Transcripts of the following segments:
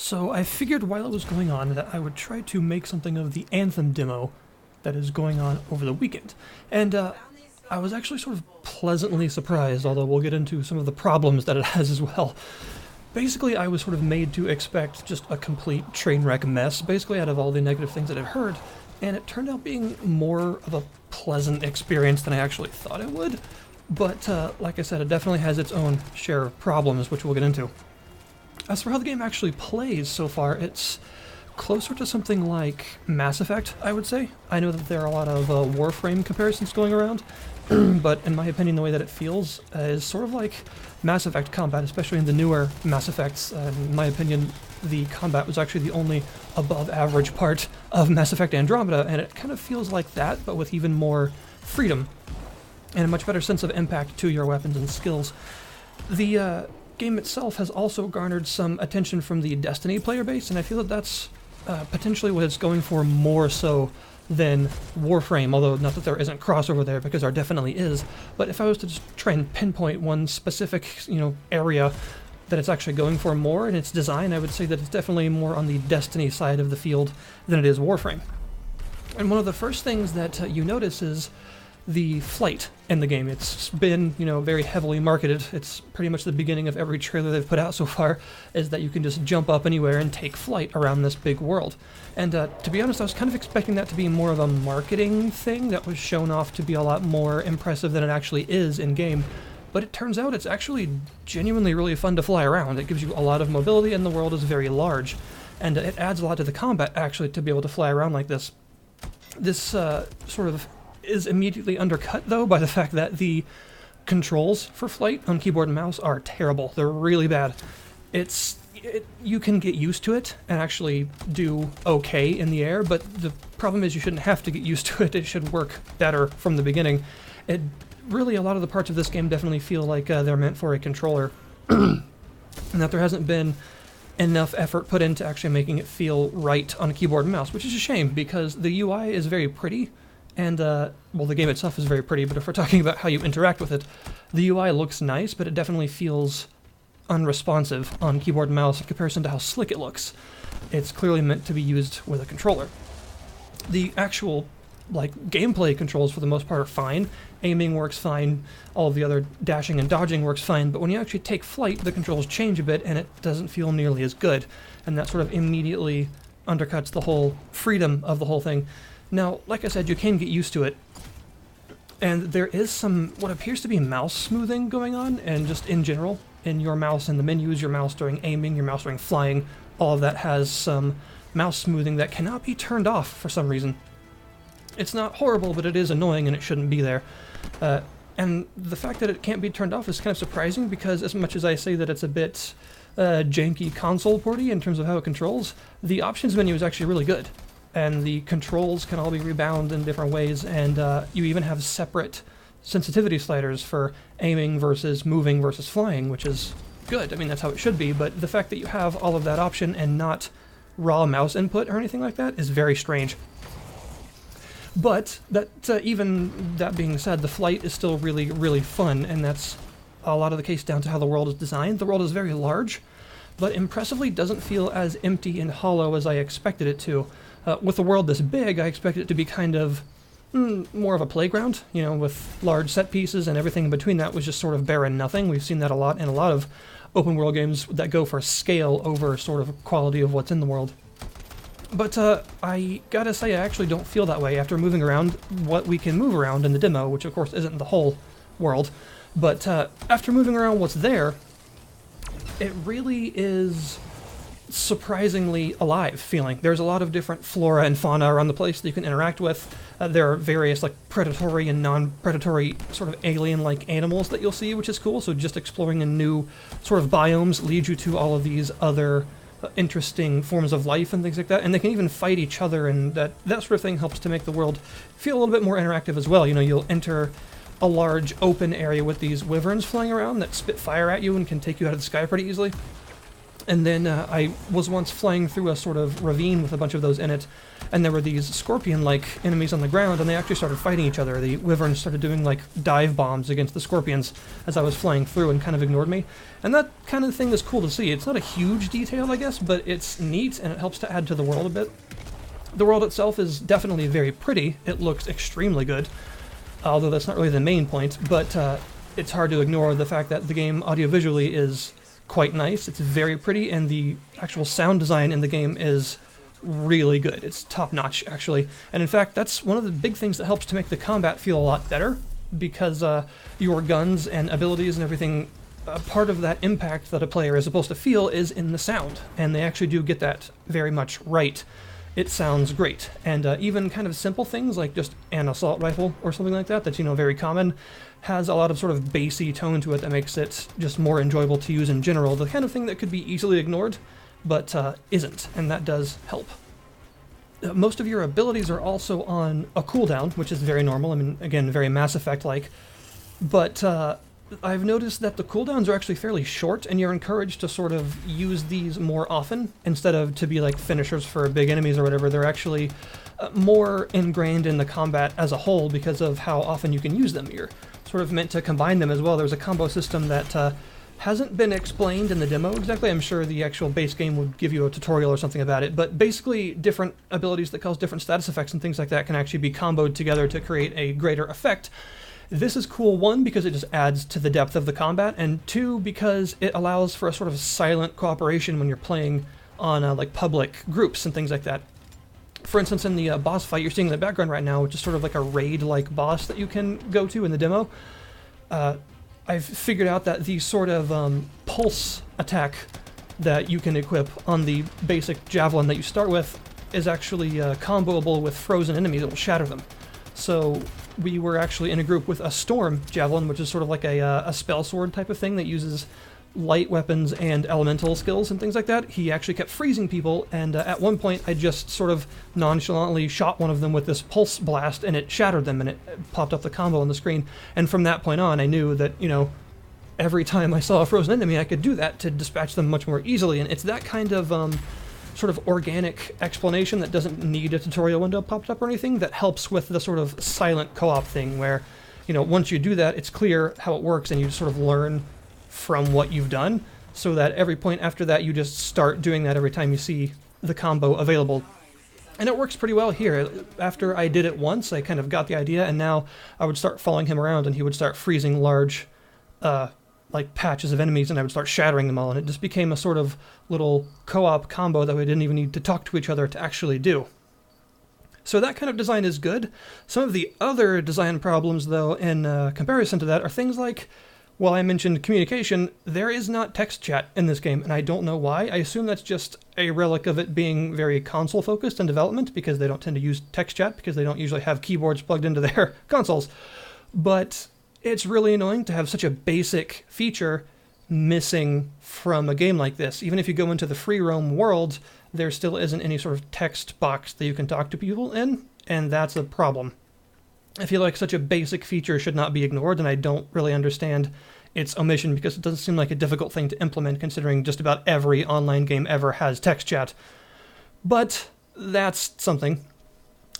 So I figured while it was going on that I would try to make something of the Anthem demo that is going on over the weekend. And I was actually sort of pleasantly surprised, although we'll get into some of the problems that it has as well. Basically, I was sort of made to expect just a complete train wreck mess, basically out of all the negative things that I've heard, and it turned out being more of a pleasant experience than I actually thought it would. But like I said, it definitely has its own share of problems, which we'll get into. As for how the game actually plays so far, it's closer to something like Mass Effect, I would say. I know that there are a lot of Warframe comparisons going around, but in my opinion, the way that it feels is sort of like Mass Effect combat, especially in the newer Mass Effects. In my opinion, the combat was actually the only above-average part of Mass Effect Andromeda, and it kind of feels like that, but with even more freedom and a much better sense of impact to your weapons and skills. The game itself has also garnered some attention from the Destiny player base, and I feel that that's potentially what it's going for more so than Warframe, although not that there isn't crossover there, because there definitely is. But if I was to just try and pinpoint one specific, area that it's actually going for more in its design, I would say that it's definitely more on the Destiny side of the field than it is Warframe. And one of the first things that you notice is the flight in the game. It's been, very heavily marketed. It's pretty much the beginning of every trailer they've put out so far, is that you can just jump up anywhere and take flight around this big world. And to be honest, I was kind of expecting that to be more of a marketing thing that was shown off to be a lot more impressive than it actually is in-game. But it turns out it's actually genuinely really fun to fly around. It gives you a lot of mobility, and the world is very large. And it adds a lot to the combat, actually, to be able to fly around like this. This sort of is immediately undercut, though, by the fact that the controls for flight on keyboard and mouse are terrible. They're really bad. You can get used to it and actually do okay in the air, but the problem is you shouldn't have to get used to it. It should work better from the beginning. Really, a lot of the parts of this game definitely feel like they're meant for a controller, and that there hasn't been enough effort put into actually making it feel right on a keyboard and mouse, which is a shame, because the UI is very pretty. And, the game itself is very pretty, but if we're talking about how you interact with it, the UI looks nice, but it definitely feels unresponsive on keyboard and mouse in comparison to how slick it looks. It's clearly meant to be used with a controller. The actual, gameplay controls for the most part are fine. Aiming works fine, all of the other dashing and dodging works fine, but when you actually take flight, the controls change a bit, and it doesn't feel nearly as good. And that sort of immediately undercuts the whole freedom of the whole thing. Now, like I said, you can get used to it, and there is some, what appears to be mouse smoothing going on, and just in general, in your mouse and the menus, your mouse during aiming, your mouse during flying, all of that has some mouse smoothing that cannot be turned off for some reason. It's not horrible, but it is annoying, and it shouldn't be there. And the fact that it can't be turned off is kind of surprising, because as much as I say that it's a bit janky console porty in terms of how it controls, the options menu is actually really good. And the controls can all be rebound in different ways, and you even have separate sensitivity sliders for aiming versus moving versus flying, which is good. I mean, that's how it should be, but the fact that you have all of that option and not raw mouse input or anything like that is very strange. But even that being said, the flight is still really, really fun, and that's a lot of the case down to how the world is designed. The world is very large, but impressively doesn't feel as empty and hollow as I expected it to. With a world this big, I expected it to be kind of more of a playground, with large set pieces, and everything in between that was just sort of barren nothing. We've seen that a lot in a lot of open world games that go for scale over sort of quality of what's in the world. But I gotta say, I actually don't feel that way after moving around what we can move around in the demo, which of course isn't the whole world. But after moving around what's there, it really is surprisingly alive feeling. There's a lot of different flora and fauna around the place that you can interact with. There are various predatory and non-predatory sort of alien-like animals that you'll see, which is cool. So just exploring a new sort of biomes leads you to all of these other interesting forms of life and things like that. And they can even fight each other, and that sort of thing helps to make the world feel a little bit more interactive as well. You'll enter a large open area with these wyverns flying around that spit fire at you and can take you out of the sky pretty easily. And then I was once flying through a sort of ravine with a bunch of those in it, and there were these scorpion-like enemies on the ground, and they actually started fighting each other. The wyverns started doing like dive bombs against the scorpions as I was flying through and kind of ignored me. And that kind of thing is cool to see. It's not a huge detail, I guess, but it's neat, and it helps to add to the world a bit. The world itself is definitely very pretty. It looks extremely good, although that's not really the main point, but it's hard to ignore the fact that the game audiovisually is quite nice. It's very pretty, and the actual sound design in the game is really good. It's top-notch, actually. And in fact, that's one of the big things that helps to make the combat feel a lot better, because your guns and abilities and everything, part of that impact that a player is supposed to feel is in the sound, and they actually do get that very much right. It sounds great, and even kind of simple things like just an assault rifle or something like that, that's, you know, very common, has a lot of sort of bassy tone to it that makes it just more enjoyable to use in general, the kind of thing that could be easily ignored, but isn't, and that does help. Most of your abilities are also on a cooldown, which is very normal, I mean, again, very Mass Effect-like, but I've noticed that the cooldowns are actually fairly short, and you're encouraged to sort of use these more often, instead of to be like finishers for big enemies or whatever. They're actually more ingrained in the combat as a whole because of how often you can use them. You're sort of meant to combine them as well. There's a combo system that hasn't been explained in the demo exactly. I'm sure the actual base game would give you a tutorial or something about it, but basically different abilities that cause different status effects and things like that can actually be comboed together to create a greater effect. This is cool, one, because it just adds to the depth of the combat, and two, because it allows for a sort of silent cooperation when you're playing on like public groups and things like that. For instance, in the boss fight you're seeing in the background right now, which is sort of like a raid-like boss that you can go to in the demo, I've figured out that the sort of pulse attack that you can equip on the basic javelin that you start with is actually comboable with frozen enemies that will shatter them. So we were actually in a group with a storm javelin, which is sort of like a spell sword type of thing that uses light weapons and elemental skills and things like that. He actually kept freezing people, and at one point I just sort of nonchalantly shot one of them with this pulse blast, and it shattered them, and it popped up the combo on the screen. And from that point on, I knew that, you know, every time I saw a frozen enemy, I could do that to dispatch them much more easily. And it's that kind of sort of organic explanation that doesn't need a tutorial window popped up or anything, that helps with the sort of silent co-op thing where, you know, once you do that, it's clear how it works, and you sort of learn from what you've done, so that every point after that you just start doing that every time you see the combo available. And it works pretty well here. After I did it once, I kind of got the idea, and now I would start following him around, and he would start freezing large like patches of enemies, and I would start shattering them all, and it just became a sort of little co-op combo that we didn't even need to talk to each other to actually do. So that kind of design is good. Some of the other design problems, though, in comparison to that, are things like, while I mentioned communication, there is not text chat in this game, and I don't know why. I assume that's just a relic of it being very console-focused in development, because they don't tend to use text chat, because they don't usually have keyboards plugged into their consoles. But it's really annoying to have such a basic feature missing from a game like this. Even if you go into the free roam world, there still isn't any sort of text box that you can talk to people in, and that's a problem. I feel like such a basic feature should not be ignored, and I don't really understand its omission, because it doesn't seem like a difficult thing to implement, considering just about every online game ever has text chat. But that's something.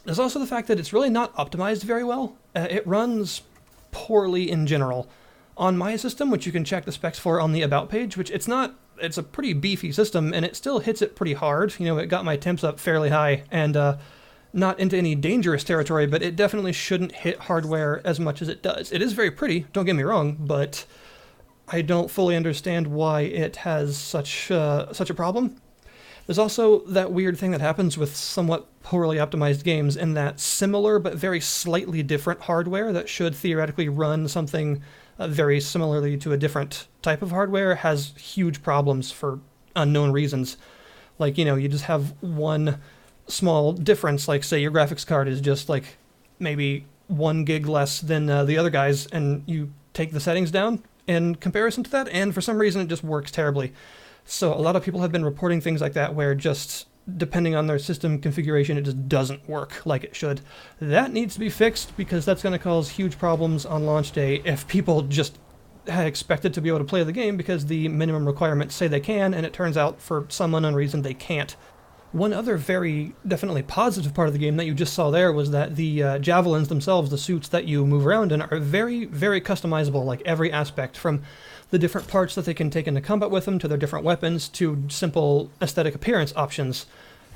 There's also the fact that it's really not optimized very well. It runs poorly in general. On my system, which you can check the specs for on the About page, which it's a pretty beefy system, and it still hits it pretty hard. You know, it got my temps up fairly high, and not into any dangerous territory, but it definitely shouldn't hit hardware as much as it does. It is very pretty, don't get me wrong, but I don't fully understand why it has such a problem. There's also that weird thing that happens with somewhat poorly optimized games, in that similar but very slightly different hardware that should theoretically run something very similarly to a different type of hardware has huge problems for unknown reasons. Like, you know, you just have one small difference, like say your graphics card is just like maybe 1 gig less than the other guys, and you take the settings down in comparison to that, and for some reason it just works terribly. So a lot of people have been reporting things like that, where just depending on their system configuration, it just doesn't work like it should. That needs to be fixed, because that's going to cause huge problems on launch day if people just had expected to be able to play the game because the minimum requirements say they can, and it turns out for some unknown reason they can't. One other very definitely positive part of the game that you just saw there was that the javelins themselves, the suits that you move around in, are very, very customizable, like every aspect, from the different parts that they can take into combat with them, to their different weapons, to simple aesthetic appearance options.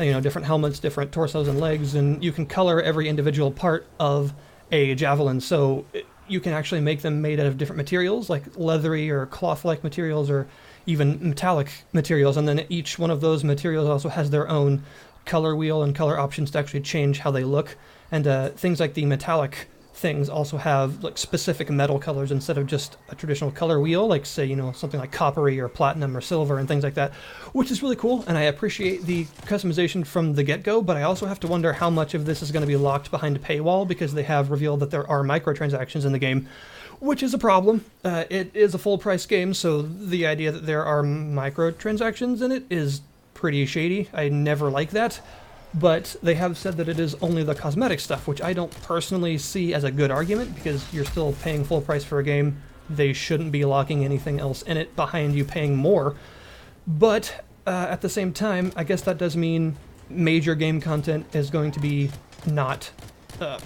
You know, different helmets, different torsos and legs, and you can color every individual part of a javelin, so you can actually make them made out of different materials, like leathery or cloth-like materials, or even metallic materials, and then each one of those materials also has their own color wheel and color options to actually change how they look. And things like the metallic things also have like specific metal colors instead of just a traditional color wheel, like say, you know, something like coppery or platinum or silver and things like that, which is really cool, and I appreciate the customization from the get-go, but I also have to wonder how much of this is going to be locked behind a paywall, because they have revealed that there are microtransactions in the game, which is a problem. It is a full-price game, so the idea that there are microtransactions in it is pretty shady. I never like that. But they have said that it is only the cosmetic stuff, which I don't personally see as a good argument, because you're still paying full price for a game. They shouldn't be locking anything else in it behind you paying more. But at the same time, I guess that does mean major game content is going to be not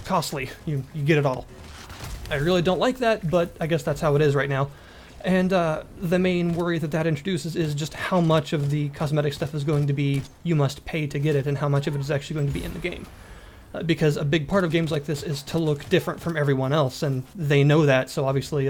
costly. You get it all. I really don't like that, but I guess that's how it is right now. And the main worry that that introduces is just how much of the cosmetic stuff is going to be you must pay to get it, and how much of it is actually going to be in the game. Because a big part of games like this is to look different from everyone else, and they know that, so obviously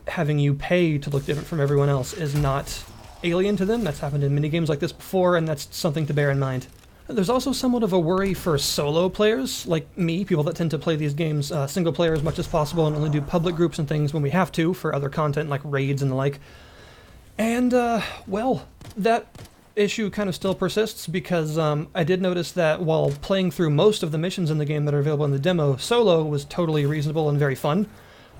having you pay to look different from everyone else is not alien to them. That's happened in many games like this before, and that's something to bear in mind. There's also somewhat of a worry for solo players, like me, people that tend to play these games single player as much as possible and only do public groups and things when we have to for other content like raids and the like. And, well, that issue kind of still persists, because I did notice that while playing through most of the missions in the game that are available in the demo, solo was totally reasonable and very fun.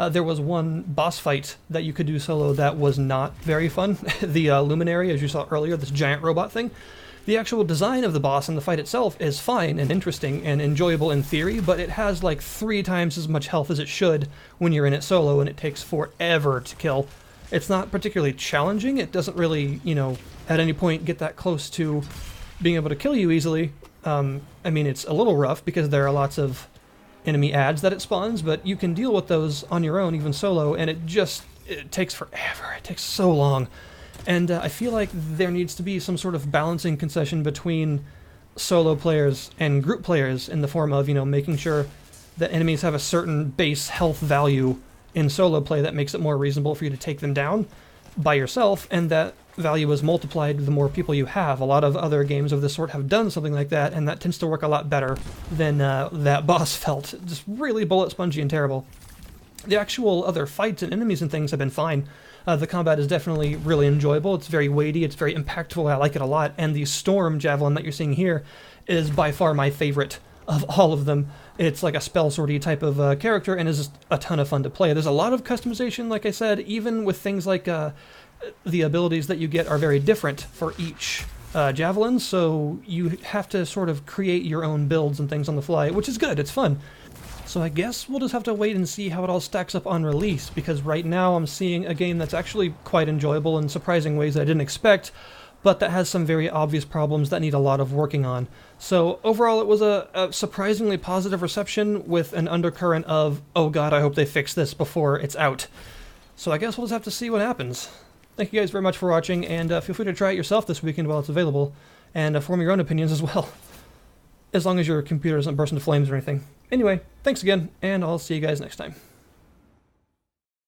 There was one boss fight that you could do solo that was not very fun. The Luminary, as you saw earlier, this giant robot thing. The actual design of the boss and the fight itself is fine and interesting and enjoyable in theory, but it has like 3 times as much health as it should when you're in it solo, and it takes forever to kill. It's not particularly challenging. It doesn't really, you know, at any point get that close to being able to kill you easily. I mean, it's a little rough because there are lots of enemy adds that it spawns, but you can deal with those on your own, even solo, and it takes forever. It takes so long. And I feel like there needs to be some sort of balancing concession between solo players and group players, in the form of, you know, making sure that enemies have a certain base health value in solo play that makes it more reasonable for you to take them down by yourself, and that value is multiplied the more people you have. A lot of other games of this sort have done something like that, and that tends to work a lot better than that boss felt. Just really bullet spongy and terrible. The actual other fights and enemies and things have been fine. The combat is definitely really enjoyable. It's very weighty, it's very impactful, I like it a lot, and the Storm Javelin that you're seeing here is by far my favorite of all of them. It's like a spell sortie type of character, and is just a ton of fun to play. There's a lot of customization, like I said, even with things like the abilities that you get are very different for each javelin, so you have to sort of create your own builds and things on the fly, which is good, it's fun. So I guess we'll just have to wait and see how it all stacks up on release, because right now I'm seeing a game that's actually quite enjoyable in surprising ways that I didn't expect, but that has some very obvious problems that need a lot of working on. So overall it was a surprisingly positive reception, with an undercurrent of, oh god, I hope they fix this before it's out. So I guess we'll just have to see what happens. Thank you guys very much for watching, and feel free to try it yourself this weekend while it's available, and form your own opinions as well. As long as your computer doesn't burst into flames or anything. Anyway, thanks again, and I'll see you guys next time.